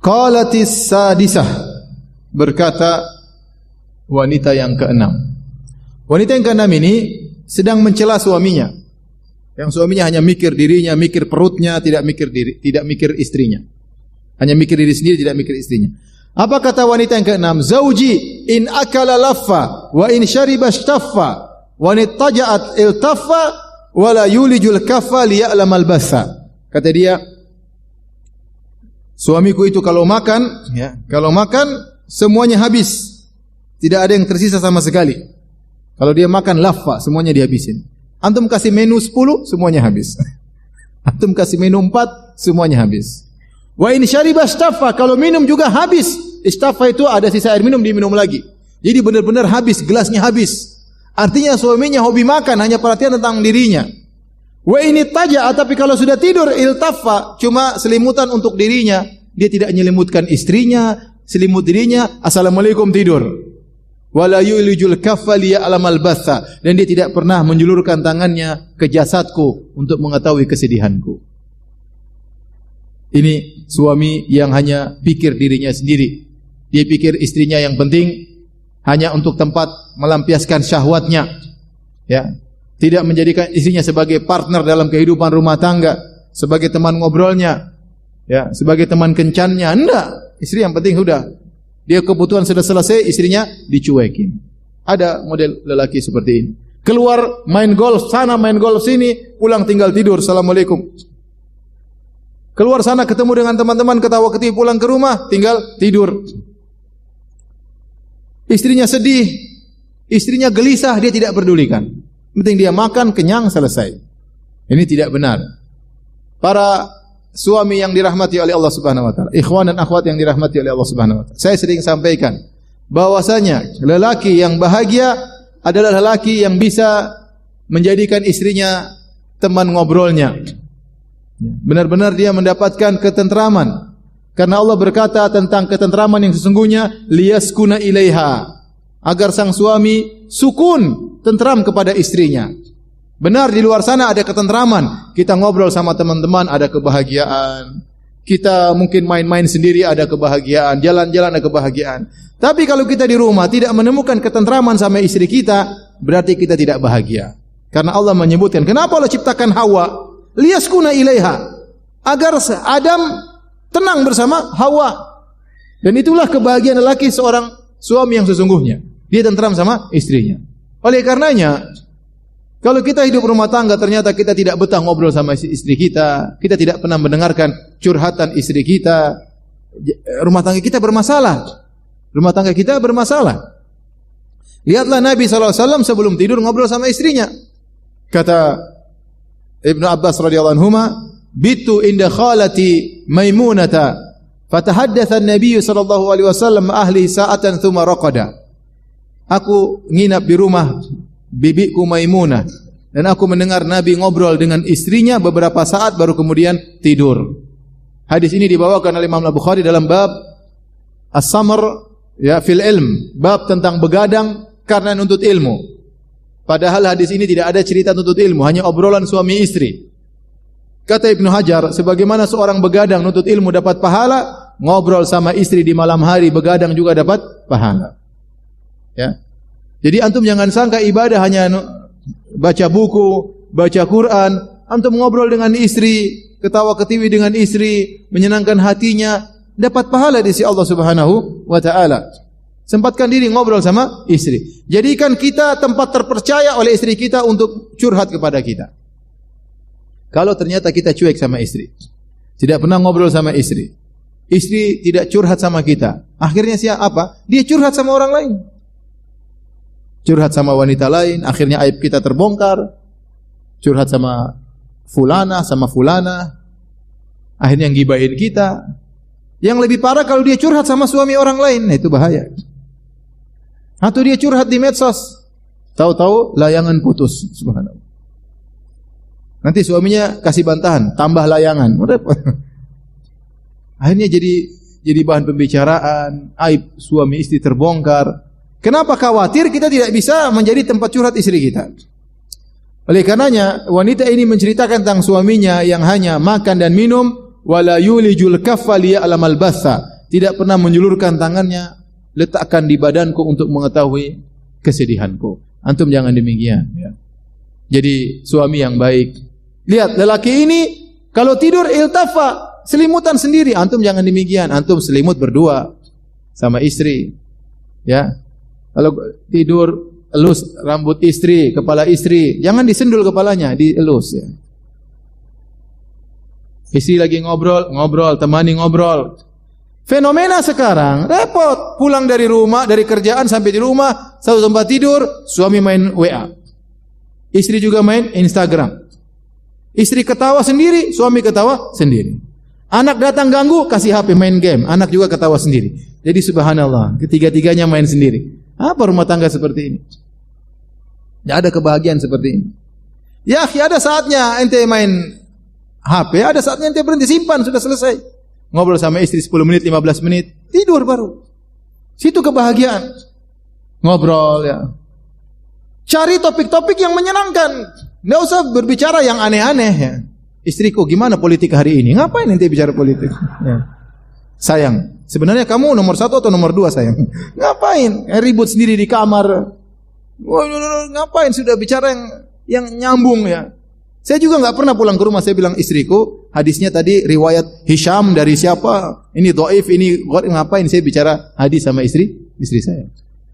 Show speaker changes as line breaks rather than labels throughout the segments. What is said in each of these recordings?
Qalatis sadisah, berkata wanita yang keenam. Wanita yang keenam ini sedang mencela suaminya. Yang suaminya hanya mikir dirinya, mikir perutnya, tidak mikir istrinya. Hanya mikir diri sendiri, tidak mikir istrinya. Apa kata wanita yang keenam? Zauji in akala laffa wa in syariba shtaffa wa in taja'at iltaffa wa la yulijul kaffa liya'lamal bassa. Kata dia, suamiku itu kalau makan semuanya habis. Tidak ada yang tersisa sama sekali. Kalau dia makan laffa, semuanya dihabisin. Antum kasih menu 10, semuanya habis. Antum kasih menu 4, semuanya habis. Wa in syariba istaffa, kalau minum juga habis. Istaffa itu ada sisa air minum, diminum lagi. Jadi benar-benar habis, gelasnya habis. Artinya suaminya hobi makan, hanya perhatian tentang dirinya. Wa ini taja, tapi kalau sudah tidur iltaffa, cuma selimutan untuk dirinya. Dia tidak menyelimutkan istrinya, selimut dirinya, assalamualaikum tidur. Wala yulijul kaffa liya'lamal batha, dan dia tidak pernah menjulurkan tangannya ke jasadku untuk mengetahui kesedihanku. Ini suami yang hanya pikir dirinya sendiri. Dia pikir istrinya yang penting hanya untuk tempat melampiaskan syahwatnya. Ya, tidak menjadikan istrinya sebagai partner dalam kehidupan rumah tangga, sebagai teman ngobrolnya, ya, sebagai teman kencannya. Enggak, istri yang penting sudah. Dia kebutuhan sudah selesai, istrinya dicuekin. Ada model lelaki seperti ini. Keluar main golf sana, main golf sini, pulang tinggal tidur, assalamualaikum. Keluar sana ketemu dengan teman-teman, ketawa ketiwi, pulang ke rumah tinggal tidur. Istrinya sedih, istrinya gelisah, dia tidak pedulikan. Penting dia makan, kenyang, selesai. Ini tidak benar. Para suami yang dirahmati oleh Allah Subhanahu wa taala, ikhwan dan akhwat yang dirahmati oleh Allah Subhanahu wa taala. Saya sering sampaikan bahwasanya lelaki yang bahagia adalah lelaki yang bisa menjadikan istrinya teman ngobrolnya. Benar-benar dia mendapatkan ketentraman. Karena Allah berkata tentang ketentraman yang sesungguhnya, liyaskuna ilaiha, agar sang suami sukun, tentram kepada istrinya. Benar di luar sana ada ketentraman. Kita ngobrol sama teman-teman ada kebahagiaan. Kita mungkin main-main sendiri ada kebahagiaan, jalan-jalan ada kebahagiaan. Tapi kalau kita di rumah tidak menemukan ketentraman sama istri kita, berarti kita tidak bahagia. Karena Allah menyebutkan, kenapa Allah ciptakan Hawa? Liyaskuna ilaiha, agar Adam tenang bersama Hawa. Dan itulah kebahagiaan lelaki seorang suami yang sesungguhnya. Dia tentram sama istrinya. Oleh karenanya, kalau kita hidup rumah tangga ternyata kita tidak betah ngobrol sama istri kita, kita tidak pernah mendengarkan curhatan istri kita, rumah tangga kita bermasalah. Rumah tangga kita bermasalah. Lihatlah Nabi SAW sebelum tidur ngobrol sama istrinya. Kata Ibnu Abbas radhiyallahu anhuma, bitu inda khalati Maimunata, fatahaddatsa an-nabiy sallallahu alaihi wasallam ahli sa'atan thumma raqada. Aku nginap di rumah bibiku Maimunah dan aku mendengar Nabi ngobrol dengan istrinya beberapa saat baru kemudian tidur. Hadis ini dibawakan oleh Imam Al-Bukhari dalam bab as-samr ya fil ilm, bab tentang begadang karena nuntut ilmu. Padahal hadis ini tidak ada cerita nuntut ilmu, hanya obrolan suami istri. Kata Ibnu Hajar, sebagaimana seorang begadang nuntut ilmu dapat pahala, ngobrol sama istri di malam hari begadang juga dapat pahala. Ya. Jadi antum jangan sangka ibadah hanya baca buku, baca Quran, antum ngobrol dengan istri, ketawa ketiwi dengan istri, menyenangkan hatinya, dapat pahala di sisi Allah Subhanahu wa taala. Sempatkan diri ngobrol sama istri. Jadikan kita tempat terpercaya oleh istri kita untuk curhat kepada kita. Kalau ternyata kita cuek sama istri, tidak pernah ngobrol sama istri, istri tidak curhat sama kita, akhirnya siapa? Dia curhat sama orang lain. Curhat sama wanita lain, akhirnya aib kita terbongkar. Curhat sama fulana, sama fulana, akhirnya ngibahin kita. Yang lebih parah kalau dia curhat sama suami orang lain, nah itu bahaya. Atau dia curhat di medsos, tahu-tahu layangan putus, subhanallah. Nanti suaminya kasih bantahan, tambah layangan. Akhirnya jadi bahan pembicaraan, aib suami istri terbongkar. Kenapa khawatir kita tidak bisa menjadi tempat curhat istri kita? Oleh karenanya wanita ini menceritakan tentang suaminya yang hanya makan dan minum, wala yulijul kaffa liya'lamal batha, tidak pernah menjulurkan tangannya, letakkan di badanku untuk mengetahui kesedihanku. Antum jangan demikian. Ya. Jadi suami yang baik. Lihat lelaki ini kalau tidur iltafa, selimutan sendiri. Antum jangan demikian. Antum selimut berdua sama istri. Ya. Kalau tidur elus rambut istri, kepala istri, jangan disendul kepalanya, dielus ya. Istri lagi ngobrol, temani ngobrol. Fenomena sekarang, repot. Pulang dari rumah, dari kerjaan sampai di rumah, satu tempat tidur, suami main WA. Istri juga main Instagram. Istri ketawa sendiri, suami ketawa sendiri. Anak datang ganggu, kasih HP main game. Anak juga ketawa sendiri. Jadi subhanallah, ketiga-tiganya main sendiri. Apa rumah tangga seperti ini? Tidak ada kebahagiaan seperti ini. Ya, ada saatnya ente main HP, ada saatnya ente berhenti, simpan, sudah selesai. Ngobrol sama istri 10 menit, 15 menit, tidur baru. Situ kebahagiaan. Ngobrol ya. Cari topik-topik yang menyenangkan. Tidak usah berbicara yang aneh-aneh ya. Istriku, gimana politik hari ini? Ngapain ente bicara politik? Ya. Sayang, sebenarnya kamu nomor 1 atau nomor 2 sayang? Ngapain? Ribut sendiri di kamar. Ngapain sudah bicara yang nyambung ya? Saya juga nggak pernah pulang ke rumah saya bilang istriku, hadisnya tadi riwayat Hisham dari siapa? Ini dhaif, ini ngapain saya bicara hadis sama istri saya?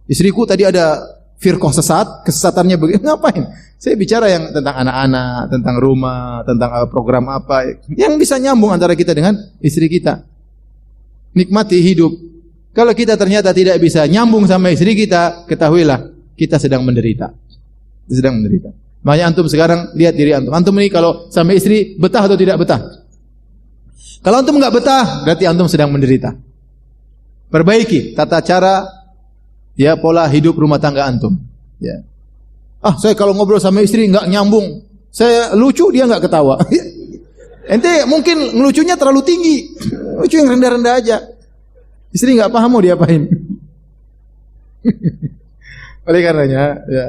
Istriku tadi ada firqah sesat, kesesatannya begini, ngapain? Saya bicara yang tentang anak-anak, tentang rumah, tentang program apa yang bisa nyambung antara kita dengan istri kita. Nikmati hidup. Kalau kita ternyata tidak bisa nyambung sama istri kita, ketahuilah kita sedang menderita. Sedang menderita. Makanya antum sekarang lihat diri antum. Antum ini kalau sama istri betah atau tidak betah? Kalau antum enggak betah, berarti antum sedang menderita. Perbaiki tata cara ya pola hidup rumah tangga antum. Ya. Saya kalau ngobrol sama istri enggak nyambung. Saya lucu, dia enggak ketawa. Ente mungkin ngelucunya terlalu tinggi. Lucu yang rendah-rendah aja. Istri enggak paham mau diapain. Oleh karenanya, ya,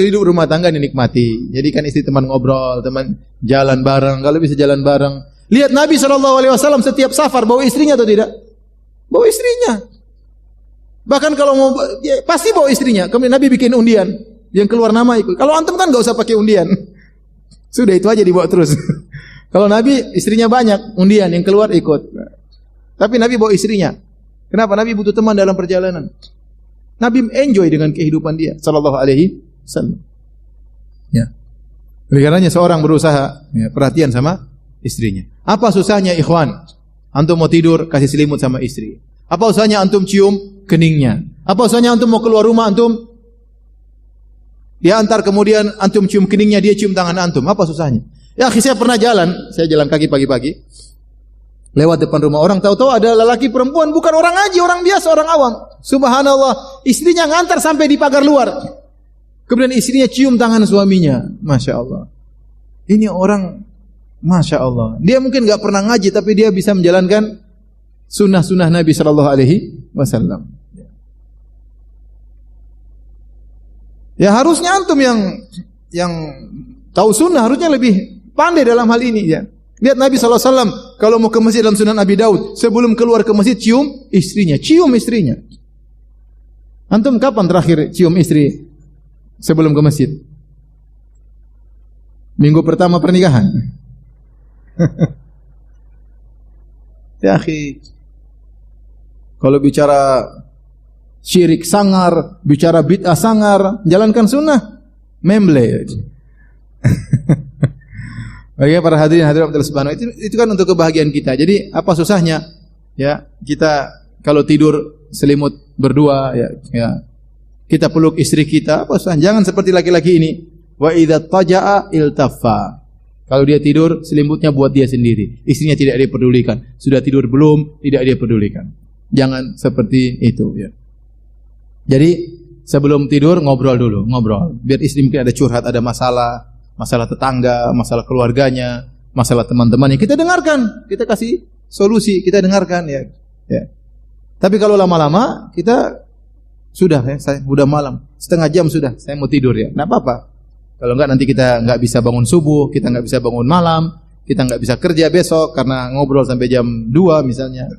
hidup rumah tangga dinikmati. Jadikan istri teman ngobrol, teman jalan bareng. Kalau bisa jalan bareng. Lihat Nabi SAW setiap safar bawa istrinya atau tidak? Bawa istrinya. Bahkan kalau mau, ya, pasti bawa istrinya. Kemudian Nabi bikin undian. Yang keluar nama ikut. Kalau antum kan gak usah pakai undian. Sudah itu aja dibawa terus. Kalau Nabi istrinya banyak, undian yang keluar ikut. Tapi Nabi bawa istrinya. Kenapa? Nabi butuh teman dalam perjalanan. Nabi enjoy dengan kehidupan dia sallallahu alaihi wasallam. Ya. Oleh karenanya seorang berusaha ya, perhatian sama istrinya. Apa susahnya ikhwan? Antum mau tidur kasih selimut sama istri. Apa usahanya antum cium keningnya? Apa usahanya antum mau keluar rumah antum dia antar kemudian antum cium keningnya, dia cium tangan antum. Apa susahnya? Ya, saya pernah saya jalan kaki pagi-pagi. Lewat depan rumah orang, tahu-tahu ada lelaki perempuan, bukan orang haji, orang biasa, orang awam. Subhanallah, istrinya ngantar sampai di pagar luar. Kemudian istrinya cium tangan suaminya. Masya Allah. Ini orang, Masya Allah. Dia mungkin gak pernah ngaji, tapi dia bisa menjalankan sunnah-sunnah Nabi SAW. Ya harusnya antum yang tahu sunnah, harusnya lebih pandai dalam hal ini ya. Lihat Nabi SAW kalau mau ke masjid dalam Sunan Abi Daud, sebelum keluar ke masjid cium istrinya. Antum kapan terakhir cium istri sebelum ke masjid? Minggu pertama pernikahan. Ya akhi, kalau bicara syirik sangar, bicara bid'ah sangar, jalankan sunnah, memble. Bagi para hadirin hadirat Allah Subhanahu itu kan untuk kebahagiaan kita. Jadi apa susahnya ya kita kalau tidur selimut berdua ya kita peluk istri kita, apa susahnya? Jangan seperti laki-laki ini. Wa idza taja'a iltaffa. Kalau dia tidur selimutnya buat dia sendiri. Istrinya tidak dia pedulikan. Sudah tidur belum? Tidak dia pedulikan. Jangan seperti itu ya. Jadi sebelum tidur ngobrol dulu, biar istri mungkin ada curhat, ada masalah tetangga, masalah keluarganya, masalah teman-temannya, kita dengarkan, kita kasih solusi, kita dengarkan ya. Tapi kalau lama-lama kita sudah ya, udah malam, setengah jam sudah, saya mau tidur ya, nggak apa-apa. Kalau enggak nanti kita nggak bisa bangun subuh, kita nggak bisa bangun malam, kita nggak bisa kerja besok karena ngobrol sampai jam 2 misalnya.